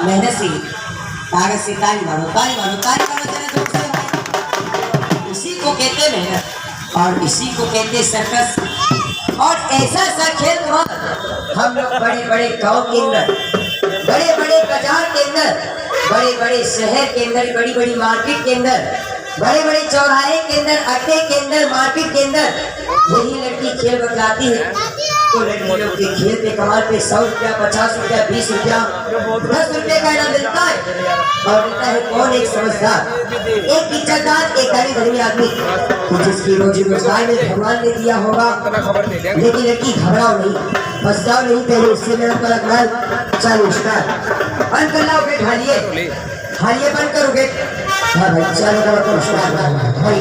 मेहनत से कागज से ताली मारो जरा जोर से भाई। इसी को कहते मेहनत और इसी को कहते सर्कस। और ऐसा सा खेल हम लोग बड़े बड़े गांव के अंदर, बड़े बड़े बाजार के अंदर, बड़े बड़े शहर के अंदर, बड़ी बड़ी मार्केट के अंदर, बड़े बड़े चौराहे के अंदर, अड्डे के अंदर, मार्केट के अंदर यही लड़की खेल बतलाती है। तो लड़की लोग के खेल पे कमाल पे 100 रुपया, 50 रुपया, 20 रुपया, 10 रुपये का इनाम मिलता है। और मिलता है कौन? एक समझदार, एक इज्जतदार, एक गरीब धनी आदमी जिसकी रोजी रोजगार में भगवान ने दिया होगा। लेकिन लड़की घबराओ नहीं, फंसाओ नहीं, पहले इससे मेरा पलक माल चालू स्टार्ट बंद कर लाओ गेट, हालिए बंद करो गेट। हाँ भाई चालू करो स्टार्ट। भाई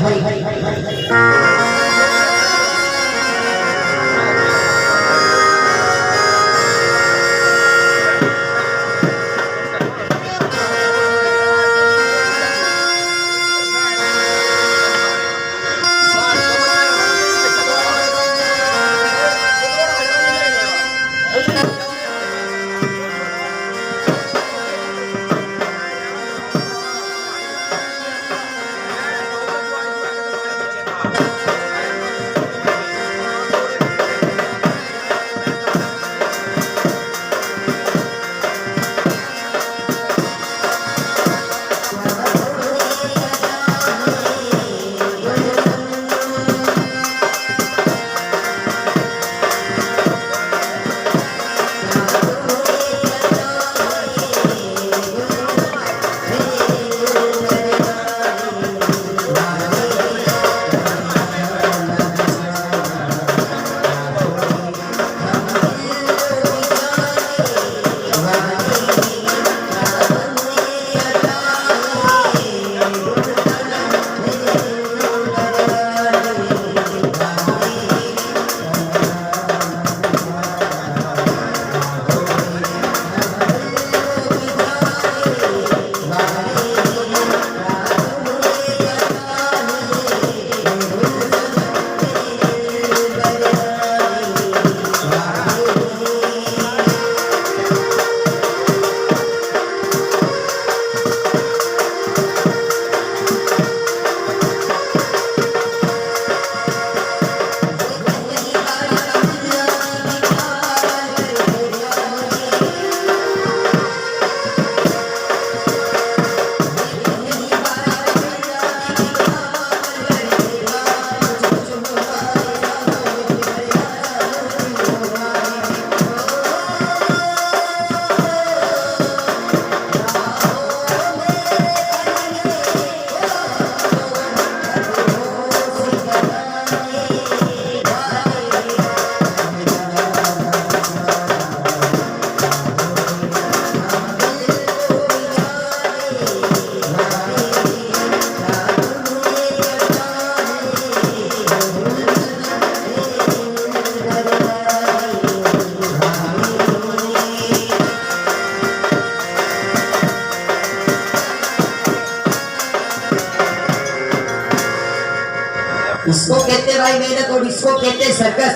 इसको कहते भाई मेहनत और इसको कहते सर्कस।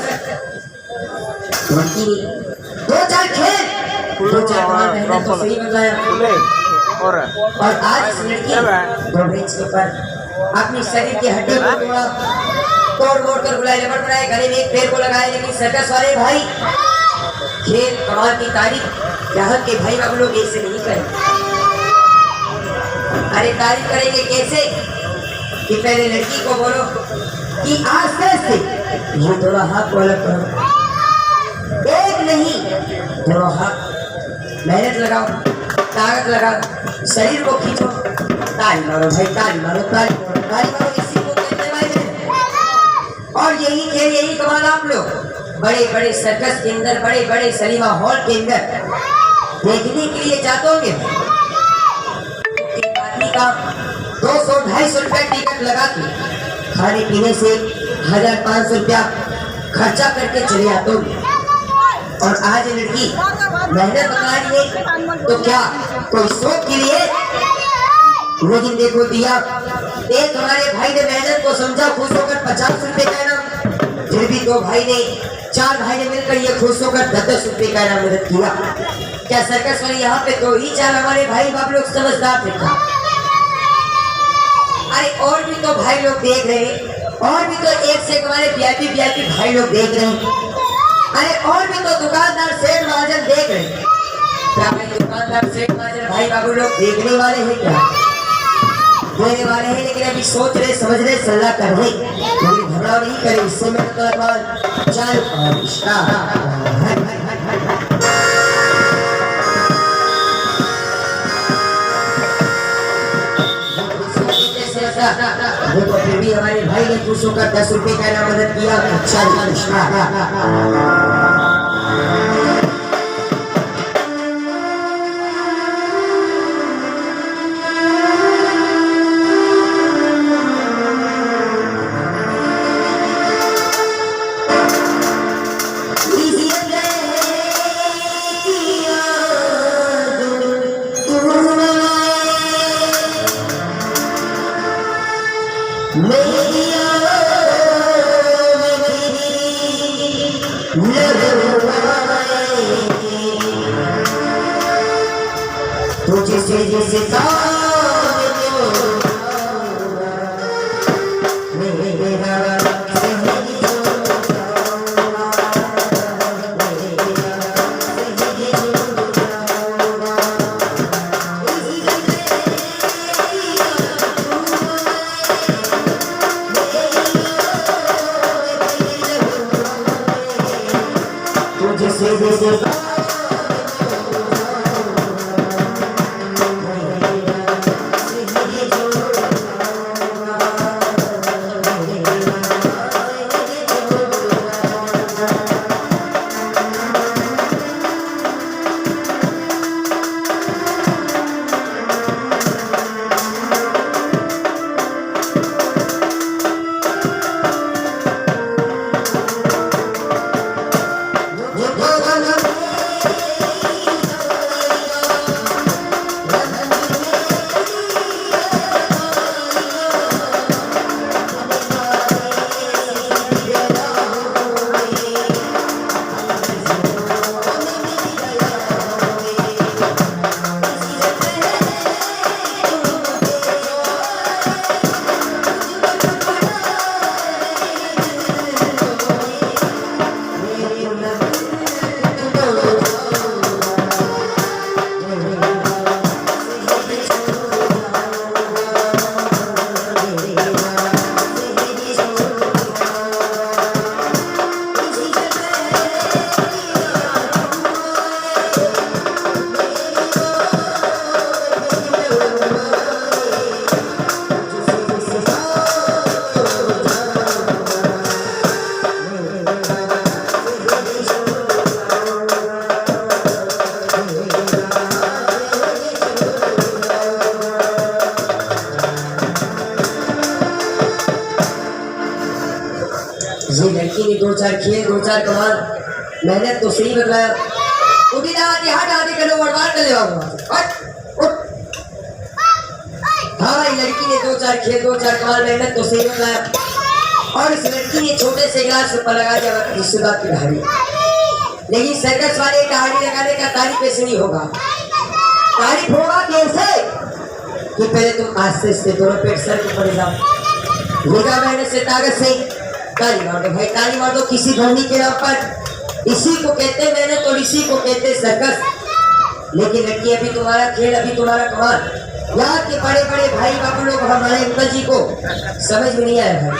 दो चार खेल, दो चार मेहनत तो सही बताया। और आज इस लड़की दो बेंच के ऊपर अपनी शरीर की हड्डी को तोड़ा, तोड़ मोड़ कर बुलाए, रबड़ बनाए, गले में एक पैर को लगाए। लेकिन सर्कस वाले भाई खेल कमाल की तारीफ यहाँ के भाई हम लोग ऐसे नहीं करेंगे। अरे तारीफ करेंगे कैसे कि पहले लड़की को बोलो कि आज से ये दोनों हाथ को अलग करो, एक नहीं दोनों हाथ, मेहनत लगाओ, ताकत लगाओ, शरीर को खींचो, ताली मारो भाई, ताली मारो, ताली मारो, ताली मारो। इसी को कहते भाई। और यही खेल, यही कमाल आप लोग बड़े बड़े सर्कस के अंदर, बड़े बड़े सिनेमा हॉल के अंदर देखने के लिए जाते होंगे। एक आदमी का 200-250 रुपया टिकट लगा के खाने पीने से 1000-500 रुपया खर्चा करके चले आते होंगे। और आज लड़की मेहनत बता रही है तो क्या कोई शौक के लिए? लेकिन देखो दिया, एक हमारे भाई ने मेहनत को समझा, खुश होकर 50 रुपए का इनाम, फिर भी दो भाई ने, 4 भाई ने मिलकर ये खुश होकर 10-10 रुपए का इनाम मदद किया। क्या सर्कस वाले यहाँ पे दो ही चार हमारे भाई बाप लोग समझदार थे क्या? अरे और भी तो भाई लोग देख रहे हैं, और भी तो एक से एक हमारे वीआईपी भाई लोग देख रहे हैं। अरे और भी तो दुकानदार सेठ महाजन देख रहे हैं। क्या भाई दुकानदार सेठ महाजन भाई बाबू लोग देखने वाले हैं क्या? देने वाले हैं, लेकिन अभी सोच रहे समझ रहे सलाह कर रहे, लेकिन घबराव नहीं करे। इससे मैं तो चालू देखो फिर भी हमारे भाई ने खुश होकर 10 रुपए का ना मदद किया। तुझसे जैसे ये लड़की ने 2 चार किए, 2 चार कमाल मेहनत तो सही बताया। उठी ना आती हाथ आती करो बर्बाद कर ले हाँ ये लड़की ने 2 चार किए, 2 चार कमाल मेहनत तो सही बताया। और इस लड़की ने छोटे से गिलास ऊपर लगा दिया जिससे बात की कहानी। लेकिन सर्कस वाले कहानी लगाने का तारीफ ऐसे नहीं होगा। तारीफ होगा कैसे कि पहले तुम आस्ते आस्ते दोनों पेट सर के पड़ जाओ। निगाह मेहनत से ताकत से ताली मार दो भाई, ताली मार दो किसी धोनी के नाम पर। इसी को कहते मेहनत और इसी को कहते सर्कस। लेकिन लड़की अभी तुम्हारा खेल, अभी तुम्हारा कमाल। यहाँ के बड़े बड़े भाई बाबू लोग हमारे अंकल जी को समझ में नहीं आया भाई।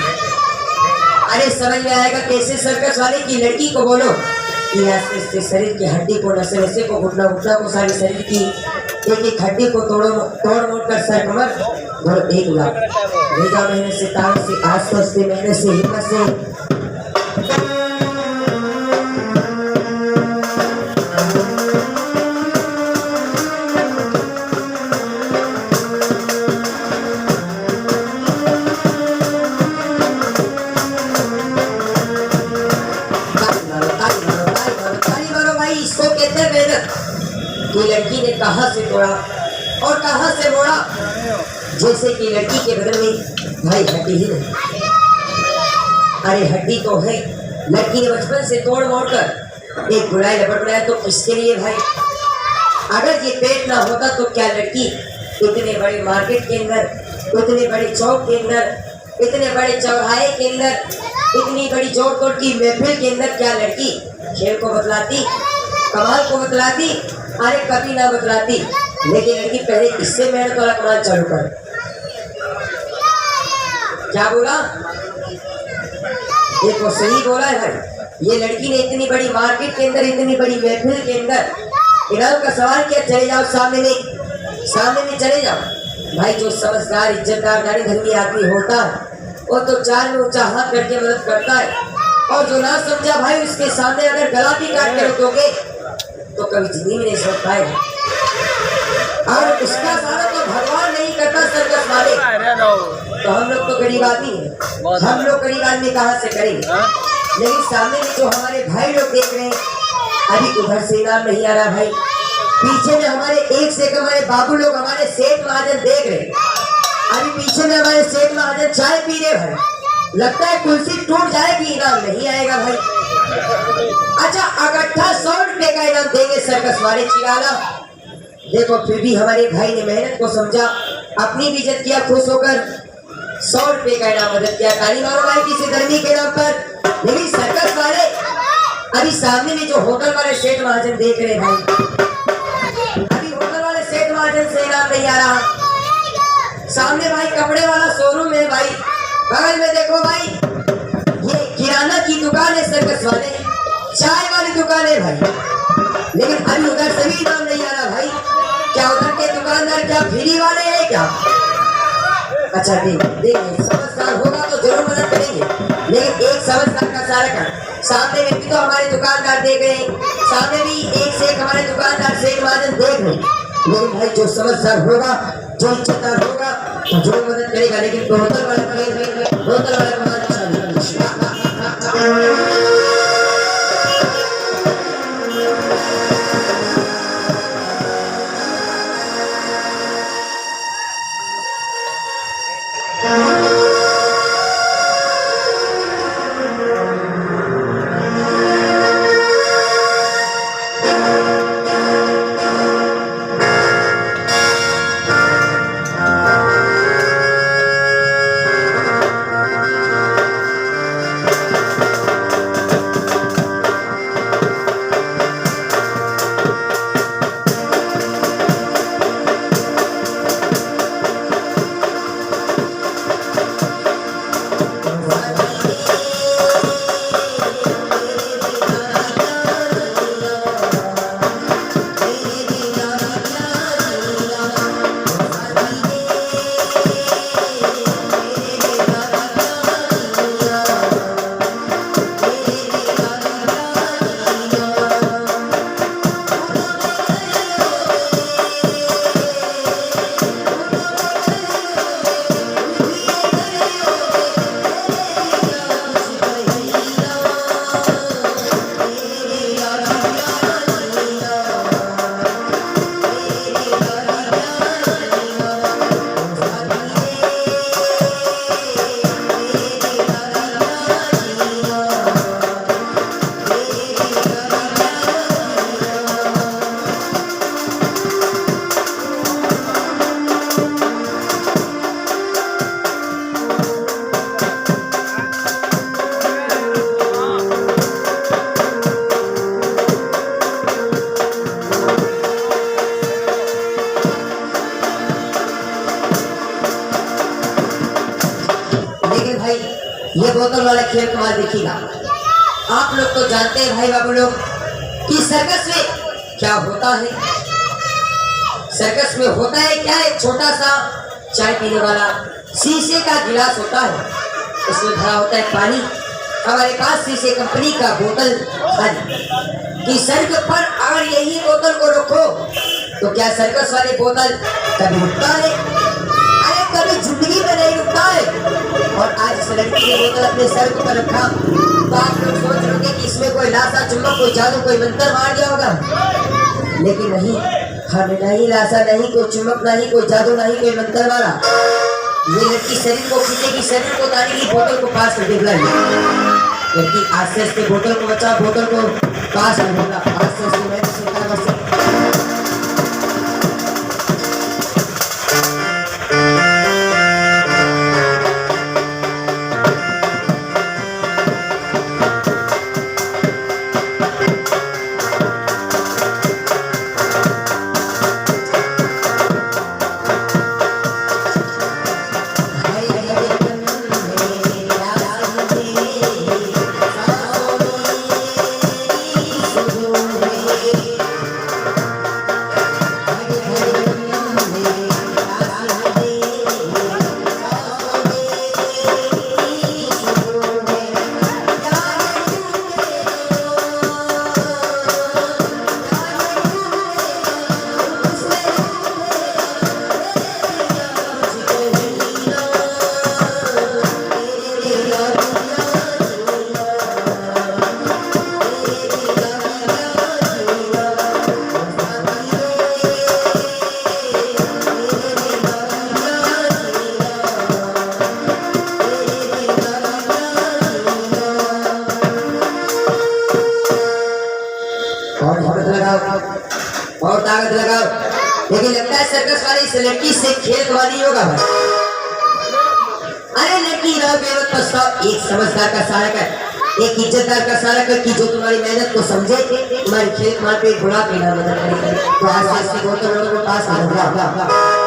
अरे समझ में आएगा कैसे सर्कस वाले की लड़की को बोलो कि ऐसे शरीर की हड्डी को, नसे नसे को, घुटना घुटना को, सारी शरीर की एक एक हड्डी को तोड़ मोड़ कर सर कमर और 1 लाख भेजा महीने से तार से आसपास से महीने से हिम्मत से। कि लड़की ने कहां से तोड़ा और कहां से मोड़ा, जैसे कि लड़की के बदन में भाई हड्डी ही नहीं। अरे हड्डी तो है, लड़की ने बचपन से तोड़ मोड़ कर एक बुराई लपट बनाया तो किसके लिए भाई? अगर ये पेट ना होता तो क्या लड़की इतने बड़े मार्केट के अंदर, इतने बड़े चौक के अंदर, इतने बड़े चौराहे के अंदर, इतनी बड़ी जोड़ तोड़ की महफिल के अंदर क्या लड़की खेल को बतलाती, कमाल को बतलाती? अरे कभी ना बतलाती। लेकिन लड़की पहले इससे मेहनत वाला कमाल चालू कर। क्या बोला? देखो सही बोला है भाई। ये लड़की ने इतनी बड़ी मार्केट के अंदर, इतनी बड़ी महफिल के अंदर इनाम का सवाल किया, चले जाओ सामने में चले जाओ। भाई जो समझदार इज्जतदार नारी धर्मी आदमी होता है वो तो चार में ऊंचा हाथ करके मदद करता है, और जो ना समझा भाई उसके सामने अगर गला भी काट के रखोगे तो कभी जिंदगी में नहीं समझ पाएगा। और उसका सारा तो भगवान नहीं करता सर्कस वाले, तो हम लोग तो गरीब आदमी हैं, हम लोग गरीब आदमी कहाँ से करेंगे? लेकिन सामने में जो हमारे भाई लोग देख रहे हैं, अभी उधर से इनाम नहीं आ रहा भाई, पीछे में हमारे एक से एक हमारे बाबू लोग, हमारे सेठ महाजन देख रहे हैं, अभी पीछे में हमारे सेठ महाजन चाय पी रहे भाई, लगता है कुर्सी टूट जाएगी, इनाम नहीं आएगा भाई। अच्छा इकट्ठा 100 रुपए का इनाम देंगे सर्कस वाले चिराला। देखो फिर भी हमारे भाई ने मेहनत को समझा, अपनी भी इज्जत किया, खुश होकर 100 रुपए का इनाम मदद किया। ताली मारो भाई किसी धर्मी के नाम पर। लेकिन सर्कस वाले अभी सामने में जो होटल वाले सेठ महाजन देख रहे भाई, अभी होटल वाले सेठ महाजन से इनाम नहीं आ रहा। सामने भाई कपड़े वाला शोरूम है भाई, बगल में देखो भाई ये किराना की दुकान है सर्कस वाले, चाय वाली दुकान है भाई, लेकिन अभी उधर से भी इनाम नहीं आ रहा भाई। क्या उधर के दुकानदार क्या फ्री वाले हैं क्या? अच्छा देख समझदार होगा तो जरूर मदद करेंगे, लेकिन एक समझदार का सारा कर। सामने में भी तो हमारे दुकानदार देख रहे हैं, सामने भी एक से एक हमारे दुकानदार सेठ महाजन देख रहे हैं, लेकिन भाई जो समझदार होगा, जो इज्जतदार होगा तो जरूर मदद करेगा। लेकिन होटल वाला ये बोतल वाला खेल कमाल देखिएगा। आप लोग तो जानते हैं भाई बाबू लोग कि सर्कस में क्या होता है। सर्कस में होता है क्या, एक छोटा सा चाय पीने वाला शीशे का गिलास होता है, उसमें भरा होता है पानी। हमारे पास शीशे कंपनी का बोतल कि सड़क पर अगर यही बोतल को रखो तो क्या सर्कस वाले बोतल कभी रुकता है? अरे कभी जिंदगी में नहीं रुकता है। और आज इस लड़की ने बोतल अपने सर पर रखा तो आप लोग सोच रहे होंगे कि इसमें कोई लाशा चुम्बक, कोई जादू, कोई मंत्र मार गया होगा, लेकिन नहीं, हमें नहीं लाशा, नहीं कोई चुम्बक, नहीं कोई जादू, नहीं कोई मंत्र मारा। ये लड़की शरीर को खींचेगी, शरीर को तानेगी, बोतल को पास कर देगा। लड़की आस्ते आस्ते बोतल को बचा, बोतल को पास कर देगा, आस्ते आस्ते लेकिन लगता है सर्कस वाले इस लड़की से खेल कमानी होगा भाई। अरे लड़की रहो बेवत पछताओ, एक समझदार का सहारा कर, एक इज्जतदार का सहारा कर कि जो तुम्हारी मेहनत को समझे, तुम्हारी खेल कमाल पे घुड़ा के ना मदद करेगी। तो आज से गौतम लोगों को पास आ जाओ।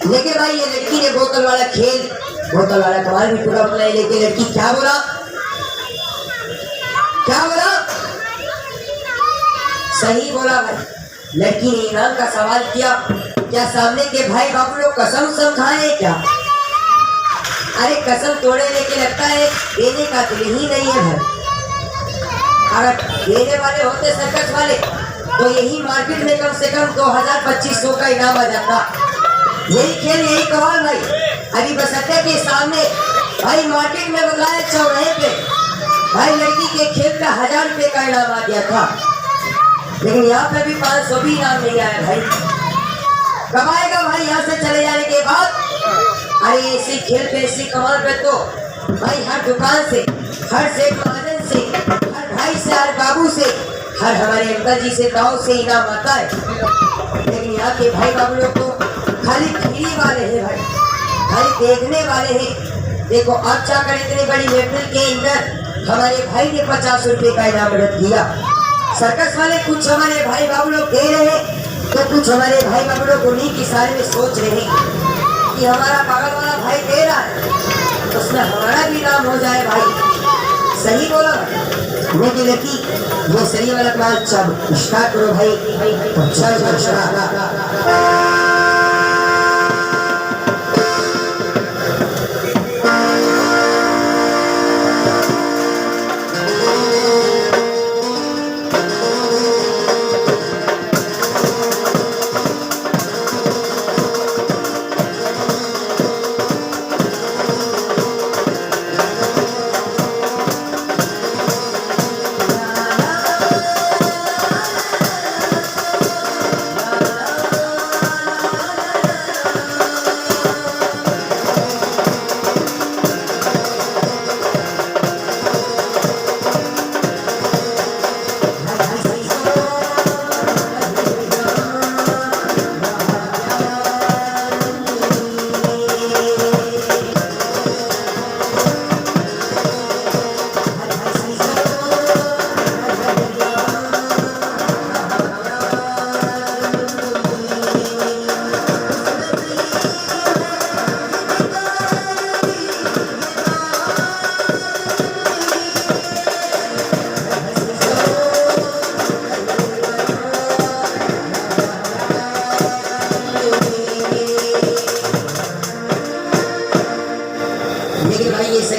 लेकिन भाई ये लड़की ने बोतल वाला खेल, बोतल वाला कमाल भी पूरा अपनाया। लेकिन लड़की क्या बोला, क्या बोला, सही बोला भाई। लड़की ने इनाम का सवाल किया, क्या सामने के भाई बाबू लोग कसम सब खाए क्या? अरे कसम तोड़े, लेके लगता है देने का दिल ही नहीं है भाई। अगर देने वाले होते सर्कस वाले तो यही मार्केट में कम से कम 2000-2500 का इनाम आ जाता। यही खेल, यही कमाल भाई। अभी बसते के सामने भाई मार्केट में बुलाए चौराहे पे भाई लड़की के खेल का 1000 रुपए का इनाम आ गया था। लेकिन यहाँ पे भी 500 भी इनाम नहीं आया भाई। कब आएगा भाई यहाँ से चले जाने के बाद? अरे ऐसी खेल पे, ऐसी कमाल पे तो भाई हर दुकान से, हर सेठ महाजन से, हर भाई से, हर बाबू से, हर हमारे अंकल जी से, दाऊ से इनाम आता है। लेकिन यहाँ के भाई बाबू लोग तो खाली खरीदने वाले हैं भाई, खाली देखने वाले हैं। देखो अब जाकर इतनी बड़ी मेडल के अंदर हमारे भाई ने 50 रुपए का इनाम रख दिया। सर्कस वाले कुछ हमारे भाई बाबू लोग दे रहे हैं, तो कुछ हमारे भाई बाबू लोग उन्हीं की सारे में सोच रहे हैं कि हमारा बगल वाला भाई दे रहा है, उसमें हमारा भी नाम हो जाए भाई। सही बोला लेकिन लड़की वो सही वाला कमाल। चल स्टार्ट करो भाई, चल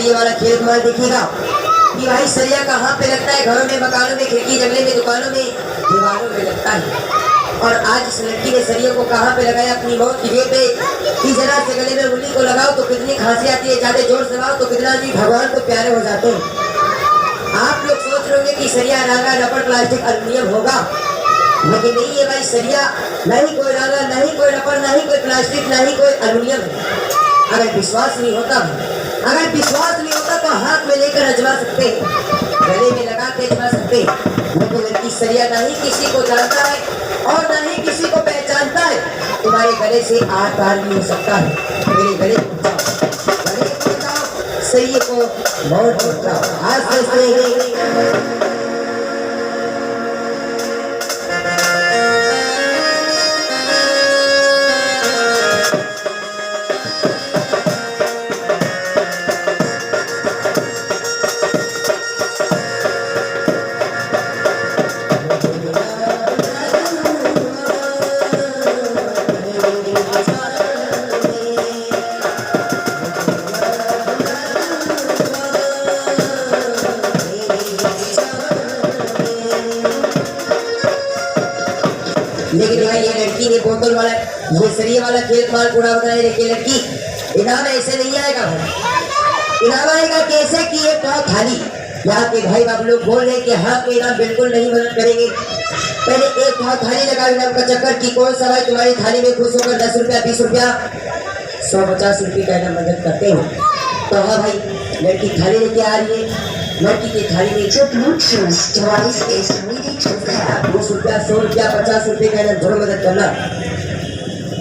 वाला खेल कमाल देखिएगा कि भाई सरिया कहाँ पे लगता है? घरों में, मकानों में, खिड़की जंगले में, दुकानों में, दीवारों में लगता है। और आज इस लड़की ने सरिया को कहाँ पे लगाया? अपनी मौत की जगह पे। कि जरा से गले में उंगली को लगाओ तो कितनी खांसी आती है, ज्यादा जोर से लगाओ तो कितना भी भगवान को प्यारे हो जाते हैं। आप लोग सोच रहे होंगे कि सरिया रांगा रबड़ प्लास्टिक एल्युमिनियम होगा, लेकिन नहीं है भाई। सरिया नहीं कोई रांगा, नहीं कोई रबड़, नहीं कोई प्लास्टिक, नहीं कोई एल्युमिनियम है। अगर विश्वास नहीं होता, अगर विश्वास नहीं होता तो हाथ में लेकर अजमा सकते हैं, गले में लगा के अजमा सकते हैं। लेकिन लड़की सरिया नहीं किसी को जानता है और न ही किसी को पहचानता है। तुम्हारे गले से आर पार भी हो सकता है। मेरे गले पहुंचाओ, सरिये को बहुत आज से लेकिन भाई ये लड़की ने बोतल वाला ये सरिये वाला खेल माल पूरा बताया, लेकिन लड़की इनाम ऐसे नहीं आएगा भाई, इनाम आएगा कैसे कि ये पाव थाली। यहाँ के भाई बाप लोग बोल रहे हैं कि हाँ कोई इनाम बिल्कुल नहीं मदद करेंगे। पहले एक पाव थाली लगा इनाम का चक्कर की कौन सा भाई तुम्हारी थाली में खुश होकर 10 रुपया 20 रुपया 150 रुपये का इनाम मदद करते हो। तो हाँ भाई लड़की थाली लेके आ रही है, लड़की की थाली में 20 रुपया 100 रुपया 50 रुपये का इनाम जरूर मदद करना।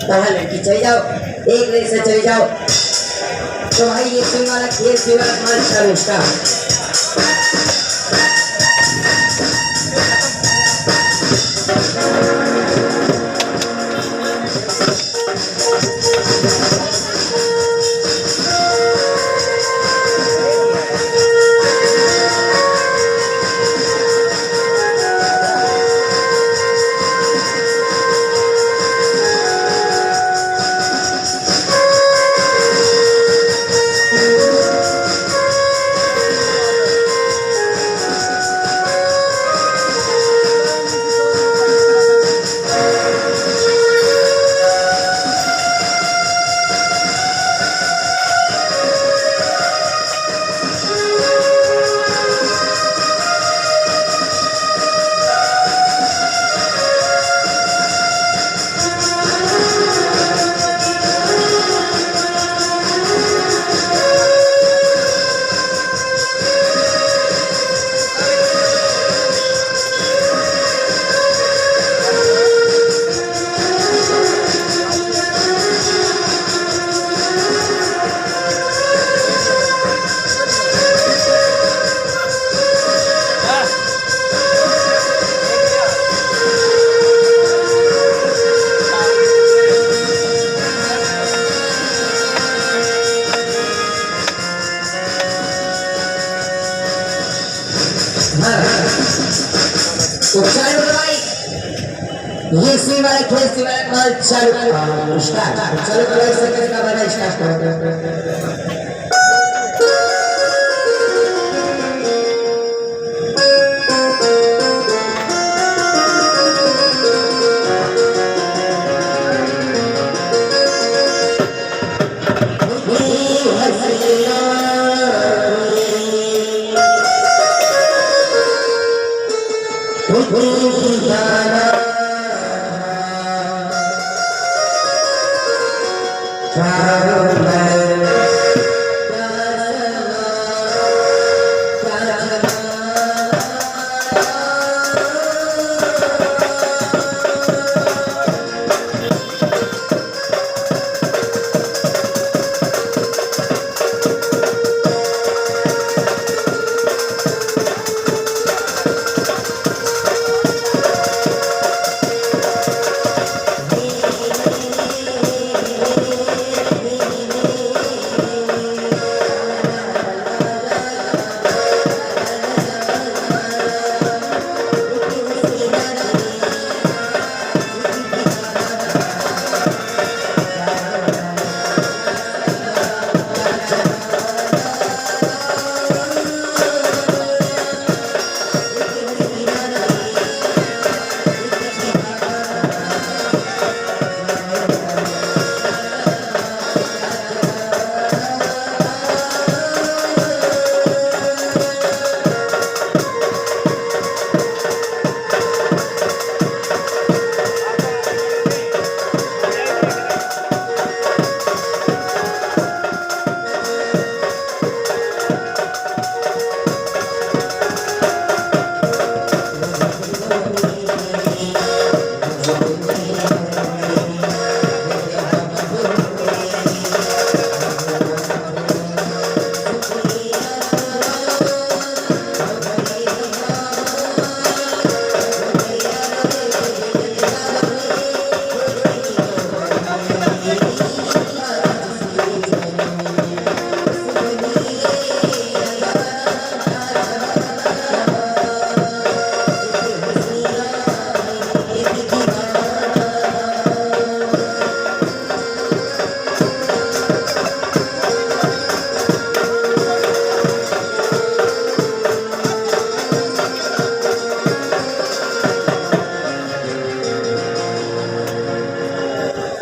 कहा लड़की चले जाओ, एक लेन से चले जाओ। तो भाई ये सुई वाला खेल सुई वाला माल चालू उसका तो चालू भाई ये सुई वाला खेल सुई वाला माल चालू स्टार्ट चलो भाई सेकंड का बना स्टार्ट।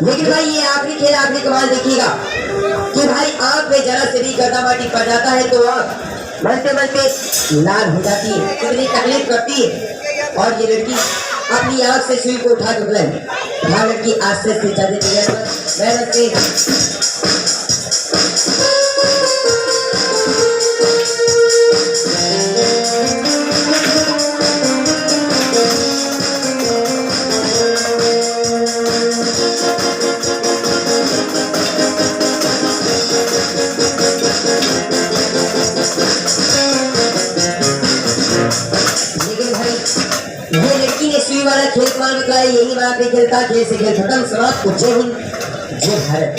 लेकिन भाई ये आखिरी खेल आखिरी कमाल देखिएगा कि भाई आंख में जरा से भी गर्दा माटी पड़ जाता है तो आंख मलते मलते लाल हो जाती है, कितनी तकलीफ करती है। और ये लड़की अपनी आंख से सुई को उठा के लड़की आस्ते आस्ते चलती है। ये लड़की ने सुई वाला खेल कमाल बताया, यही वहां पे खेलता, खेल से खेल खत्म, समाप्त। को जय हिंद जय भारत।